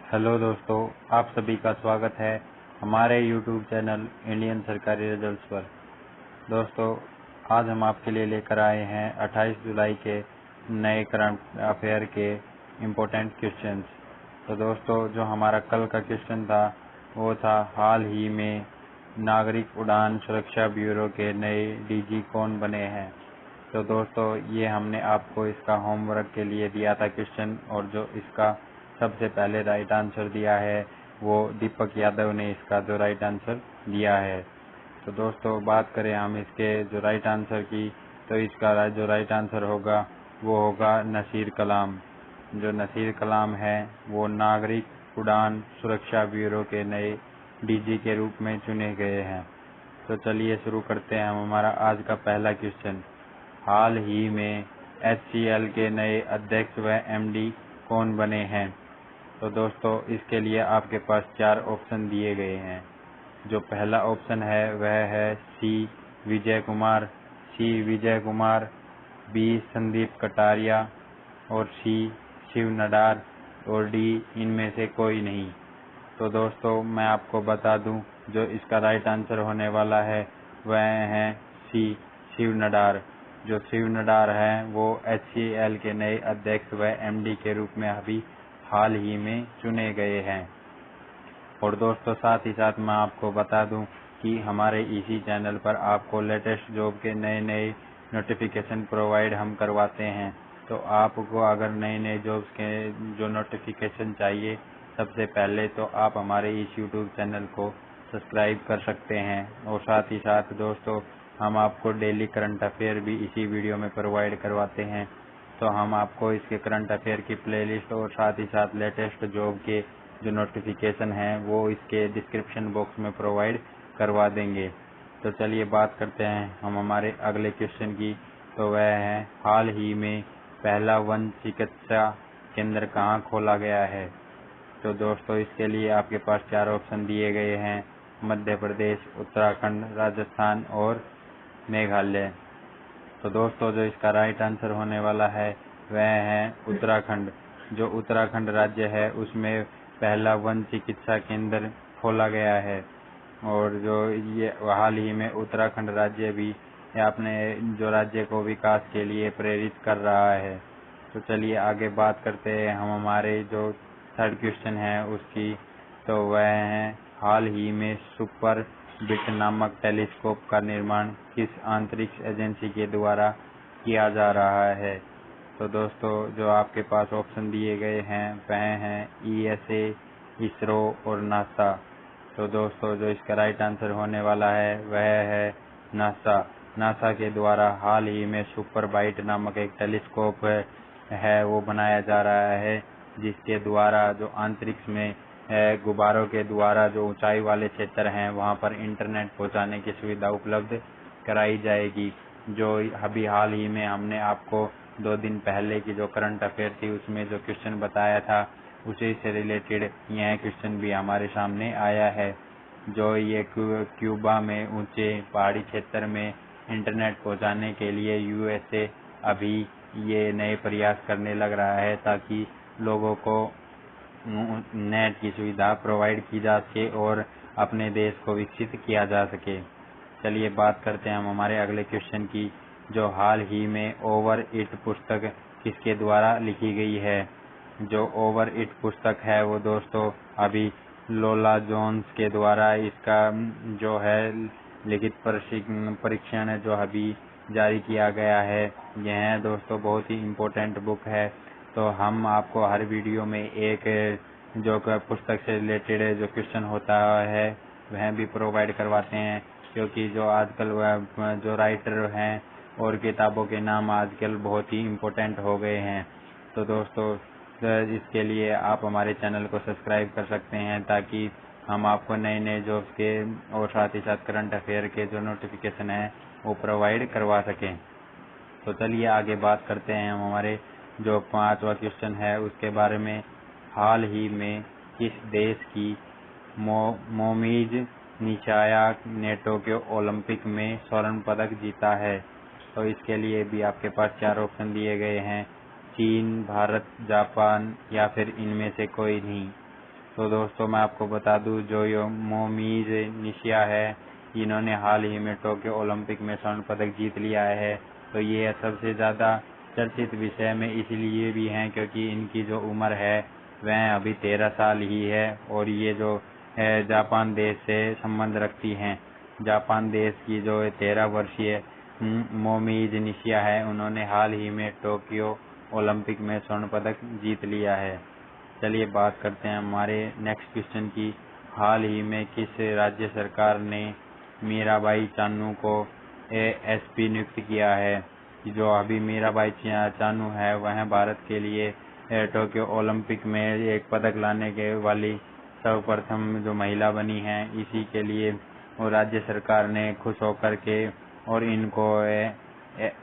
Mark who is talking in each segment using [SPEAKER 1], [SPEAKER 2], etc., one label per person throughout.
[SPEAKER 1] Hello दोस्तों, आप सभी का स्वागत है हमारे YouTube चैनल इंडियन सरकारी रिजल्ट्स पर। दोस्तों, आज हम आपके लिए लेकर आए हैं 28 जुलाई के नए करंट अफेयर के इम्पोर्टेंट क्वेश्चंस। तो दोस्तों, जो हमारा कल का क्वेश्चन था वो था हाल ही में नागरिक उड़ान सुरक्षा ब्यूरो के नए डीजी कौन बने हैं। तो दोस्तों, ये हमने आपको इसका होमवर्क के लिए दिया था क्वेश्चन, और जो इसका सबसे पहले राइट आंसर दिया है वो दीपक यादव ने इसका जो राइट आंसर दिया है। तो दोस्तों, बात करें हम इसके जो राइट आंसर की, तो इसका जो राइट आंसर होगा वो होगा नसीर कलाम। जो नसीर कलाम है वो नागरिक उड़ान सुरक्षा ब्यूरो के नए डीजी के रूप में चुने गए हैं। तो चलिए शुरू करते हैं हम हमारा आज का पहला क्वेश्चन। हाल ही में HCL के नए अध्यक्ष व MD कौन बने हैं। तो दोस्तों, इसके लिए आपके पास 4 ऑप्शन दिए गए हैं। जो पहला ऑप्शन है वह है सी विजय कुमार, बी संदीप कटारिया और सी शिव नडार और डी इनमें से कोई नहीं। तो दोस्तों, मैं आपको बता दूं, जो इसका राइट आंसर होने वाला है वह है सी शिव नडार। जो शिव नडार हैं वो HCL के नए अध्यक्ष व MD के रूप में अभी हाल ही में चुने गए हैं। और दोस्तों, साथ ही साथ मैं आपको बता दूं कि हमारे इसी चैनल पर आपको लेटेस्ट जॉब के नए नए नोटिफिकेशन प्रोवाइड हम करवाते हैं। तो आपको अगर नए नए जॉब्स के जो नोटिफिकेशन चाहिए सबसे पहले, तो आप हमारे इस यूट्यूब चैनल को सब्सक्राइब कर सकते हैं। और साथ ही साथ दोस्तों, हम आपको डेली करंट अफेयर भी इसी वीडियो में प्रोवाइड करवाते हैं। तो हम आपको इसके करंट अफेयर की प्लेलिस्ट और साथ ही साथ लेटेस्ट जॉब के जो नोटिफिकेशन है वो इसके डिस्क्रिप्शन बॉक्स में प्रोवाइड करवा देंगे। तो चलिए बात करते हैं हम हमारे अगले क्वेश्चन की। तो वह है हाल ही में पहला वन चिकित्सा केंद्र कहाँ खोला गया है। तो दोस्तों, इसके लिए आपके पास 4 ऑप्शन दिए गए हैं: मध्य प्रदेश, उत्तराखंड, राजस्थान और मेघालय। तो दोस्तों, जो इसका राइट आंसर होने वाला है वह है उत्तराखंड। जो उत्तराखंड राज्य है उसमें पहला वन चिकित्सा केंद्र खोला गया है। और जो ये हाल ही में उत्तराखंड राज्य भी अपने जो राज्य को विकास के लिए प्रेरित कर रहा है। तो चलिए आगे बात करते हैं हम हमारे जो थर्ड क्वेश्चन है उसकी। तो वह है हाल ही में सुपर बिट नामक टेलीस्कोप का निर्माण किस अंतरिक्ष एजेंसी के द्वारा किया जा रहा है। तो दोस्तों, जो आपके पास ऑप्शन दिए गए हैं वह हैं ESA, इसरो और नासा। तो दोस्तों, जो इसका राइट आंसर होने वाला है वह है नासा। नासा के द्वारा हाल ही में सुपर बाइट नामक एक टेलीस्कोप है वो बनाया जा रहा है, जिसके द्वारा जो अंतरिक्ष में गुब्बारों के द्वारा जो ऊंचाई वाले क्षेत्र हैं वहां पर इंटरनेट पहुंचाने की सुविधा उपलब्ध कराई जाएगी। जो अभी हाल ही में हमने आपको 2 दिन पहले की जो करंट अफेयर थी उसमें जो क्वेश्चन बताया था उसी से रिलेटेड यह क्वेश्चन भी हमारे सामने आया है। जो ये क्यूबा में ऊंचे पहाड़ी क्षेत्र में इंटरनेट पहुंचाने के लिए USA अभी ये नए प्रयास करने लग रहा है, ताकि लोगों को नेट की सुविधा प्रोवाइड की जा सके और अपने देश को विकसित किया जा सके। चलिए बात करते हैं हम हमारे अगले क्वेश्चन की। जो हाल ही में ओवर इट पुस्तक किसके द्वारा लिखी गई है। जो ओवर इट पुस्तक है वो दोस्तों अभी लोला जोन्स के द्वारा इसका जो है लिखित परीक्षण जो अभी जारी किया गया है। यह दोस्तों बहुत ही इम्पोर्टेंट बुक है। तो हम आपको हर वीडियो में एक जो पुस्तक से रिलेटेड जो क्वेश्चन होता है वह भी प्रोवाइड करवाते हैं, क्योंकि जो आजकल जो राइटर हैं और किताबों के नाम आजकल बहुत ही इम्पोर्टेंट हो गए हैं। तो दोस्तों, इसके लिए आप हमारे चैनल को सब्सक्राइब कर सकते हैं, ताकि हम आपको नए नए जॉब्स के और साथ ही साथ करंट अफेयर के जो नोटिफिकेशन है वो प्रोवाइड करवा सकें। तो चलिए आगे बात करते हैं हम हमारे जो 5वां क्वेश्चन है उसके बारे में। हाल ही में किस देश की मोमीज निचाया ने टोक्यो ओलंपिक में स्वर्ण पदक जीता है। तो इसके लिए भी आपके पास 4 ऑप्शन दिए गए हैं: चीन, भारत, जापान या फिर इनमें से कोई नहीं। तो दोस्तों मैं आपको बता दूं, जो ये मोमीज निशिया है, इन्होंने हाल ही में टोक्यो ओलंपिक में स्वर्ण पदक जीत लिया है। तो ये सबसे ज़्यादा चर्चित विषय में इसलिए भी हैं क्योंकि इनकी जो उम्र है वह अभी 13 साल ही है, और ये जो है जापान देश से संबंध रखती हैं। जापान देश की जो 13 वर्षीय मोमीज निशिया है, उन्होंने हाल ही में टोक्यो ओलंपिक में स्वर्ण पदक जीत लिया है। चलिए बात करते हैं हमारे नेक्स्ट क्वेश्चन की। हाल ही में किस राज्य सरकार ने मीराबाई चानू को एसपी नियुक्त किया है? जो अभी मीराबाई चानू है वह भारत के लिए टोक्यो ओलंपिक में एक पदक लाने के वाली सर्वप्रथम जो महिला बनी है। इसी के लिए वो राज्य सरकार ने खुश होकर के और इनको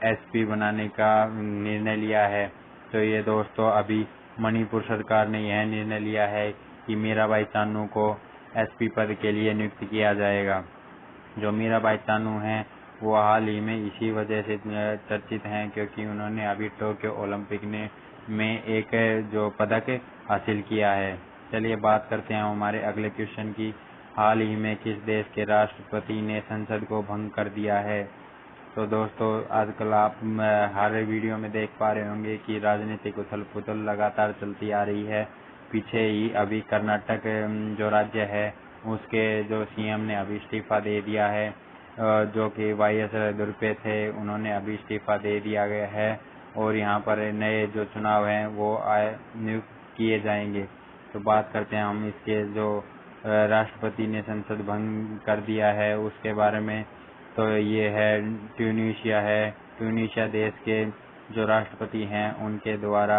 [SPEAKER 1] एसपी बनाने का निर्णय लिया है। तो ये दोस्तों अभी मणिपुर सरकार ने यह निर्णय लिया है कि मीराबाई चानू को एसपी पद के लिए नियुक्त किया जाएगा। जो मीराबाई चानू हैं वो हाल ही में इसी वजह से चर्चित हैं क्योंकि उन्होंने अभी टोक्यो ओलंपिक में एक जो पदक हासिल किया है। चलिए बात करते हैं हमारे अगले क्वेश्चन की। हाल ही में किस देश के राष्ट्रपति ने संसद को भंग कर दिया है? तो दोस्तों आजकल आप हर वीडियो में देख पा रहे होंगे कि राजनीतिक उथल पुथल लगातार चलती आ रही है। पीछे ही अभी कर्नाटक जो राज्य है उसके जो सीएम ने अभी इस्तीफा दे दिया है, जो कि वाईएस रुद्रप्पा थे, उन्होंने अभी इस्तीफा दे दिया गया है और यहाँ पर नए जो चुनाव हैं वो नियुक्त किए जाएंगे। तो बात करते हैं हम इसके जो राष्ट्रपति ने संसद भंग कर दिया है उसके बारे में। तो ये है ट्यूनीशिया देश के जो राष्ट्रपति हैं उनके द्वारा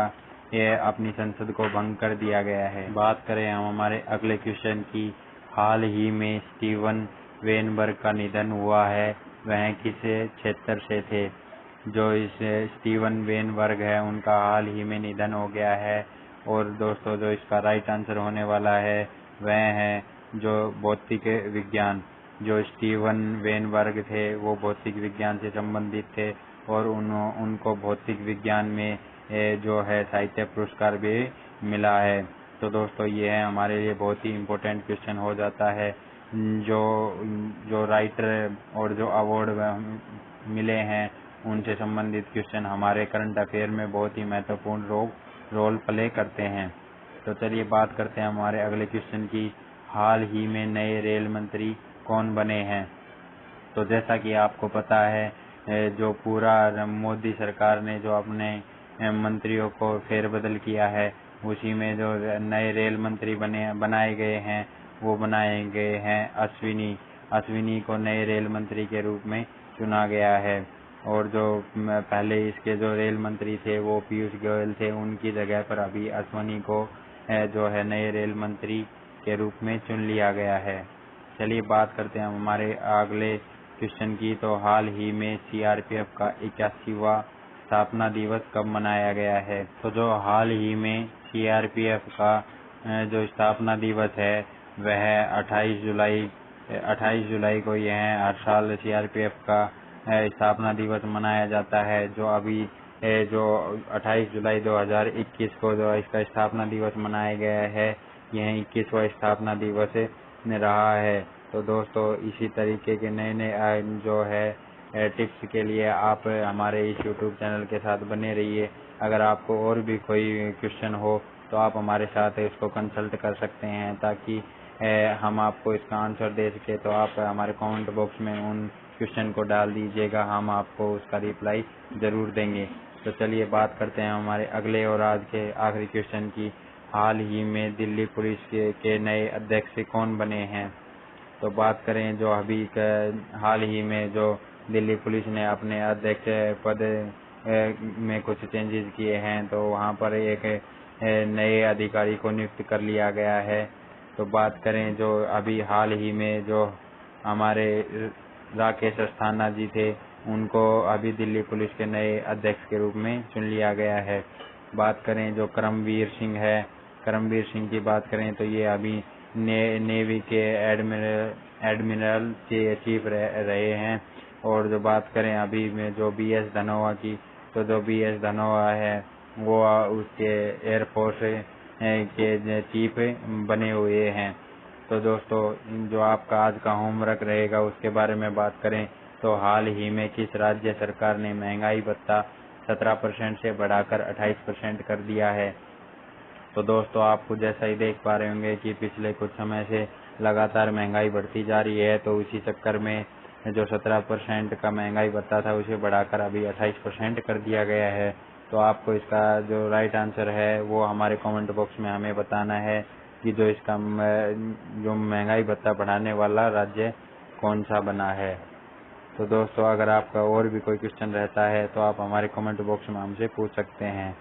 [SPEAKER 1] ये अपनी संसद को भंग कर दिया गया है। बात करें हम हमारे अगले क्वेश्चन की। हाल ही में स्टीवन वेनबर्ग का निधन हुआ है, वह किस क्षेत्र से थे? जो इस स्टीवन वेनबर्ग है उनका हाल ही में निधन हो गया है। और दोस्तों जो इसका राइट आंसर होने वाला है वह है जो भौतिक विज्ञान। जो स्टीवन वेनबर्ग थे वो भौतिक विज्ञान से संबंधित थे और उनको भौतिक विज्ञान में जो है साहित्य पुरस्कार भी मिला है। तो दोस्तों ये है हमारे लिए बहुत ही इम्पोर्टेंट क्वेश्चन हो जाता है। जो राइटर और जो अवार्ड मिले हैं उनसे संबंधित क्वेश्चन हमारे करंट अफेयर में बहुत ही महत्वपूर्ण रोल प्ले करते हैं। तो चलिए बात करते हैं हमारे अगले क्वेश्चन की। हाल ही में नए रेल मंत्री कौन बने हैं? तो जैसा कि आपको पता है जो पूरा मोदी सरकार ने जो अपने मंत्रियों को फेरबदल किया है उसी में जो नए रेल मंत्री बनाए गए हैं वो बनाए गए हैं अश्विनी को नए रेल मंत्री के रूप में चुना गया है। और जो पहले इसके जो रेल मंत्री थे वो पीयूष गोयल थे, उनकी जगह पर अभी अश्विनी को जो है नए रेल मंत्री के रूप में चुन लिया गया है। चलिए बात करते हैं हमारे अगले क्वेश्चन की। तो हाल ही में सीआरपीएफ का 81वां स्थापना दिवस कब मनाया गया है? तो जो हाल ही में सीआरपीएफ का जो स्थापना दिवस है वह 28 जुलाई को यह हर साल सीआरपीएफ का स्थापना दिवस मनाया जाता है। जो अभी जो 28 जुलाई 2021 को जो इसका स्थापना दिवस मनाया गया है, यह 21वां स्थापना दिवस रहा है। तो दोस्तों इसी तरीके के नए नए जो है टिप्स के लिए आप हमारे इस यूट्यूब चैनल के साथ बने रहिए। अगर आपको और भी कोई क्वेश्चन हो तो आप हमारे साथ इसको कंसल्ट कर सकते हैं ताकि हम आपको इसका आंसर दे सके। तो आप हमारे कमेंट बॉक्स में उन क्वेश्चन को डाल दीजिएगा, हम आपको उसका रिप्लाई जरूर देंगे। तो चलिए बात करते हैं हमारे अगले और आज के आखिरी क्वेश्चन की। हाल ही में दिल्ली पुलिस के नए अध्यक्ष कौन बने हैं? तो बात करें जो अभी हाल ही में जो दिल्ली पुलिस ने अपने अध्यक्ष पद में कुछ चेंजेस किए हैं, तो वहां पर एक नए अधिकारी को नियुक्त कर लिया गया है। तो बात करें जो अभी हाल ही में जो हमारे राकेश अस्थाना जी थे उनको अभी दिल्ली पुलिस के नए अध्यक्ष के रूप में चुन लिया गया है। बात करें जो करमवीर सिंह की बात करें तो ये अभी नेवी के एडमिरल चीफ रहे हैं। और जो बात करें अभी में जो बीएस धनोआ की, तो जो बीएस धनोआ है वो उसके एयरफोर्स के चीफ बने हुए हैं। तो दोस्तों जो आपका आज का होमवर्क रहेगा उसके बारे में बात करें तो हाल ही में किस राज्य सरकार ने महंगाई भत्ता 17% से बढ़ाकर 28% कर दिया है। तो दोस्तों आप कुछ ऐसा ही देख पा रहे होंगे कि पिछले कुछ समय से लगातार महंगाई बढ़ती जा रही है, तो इसी चक्कर में जो 17% का महंगाई भत्ता था उसे बढ़ाकर अभी 28% कर दिया गया है। तो आपको इसका जो राइट आंसर है वो हमारे कमेंट बॉक्स में हमें बताना है कि जो महंगाई भत्ता बढ़ाने वाला राज्य कौन सा बना है। तो दोस्तों अगर आपका और भी कोई क्वेश्चन रहता है तो आप हमारे कमेंट बॉक्स में हमसे पूछ सकते हैं।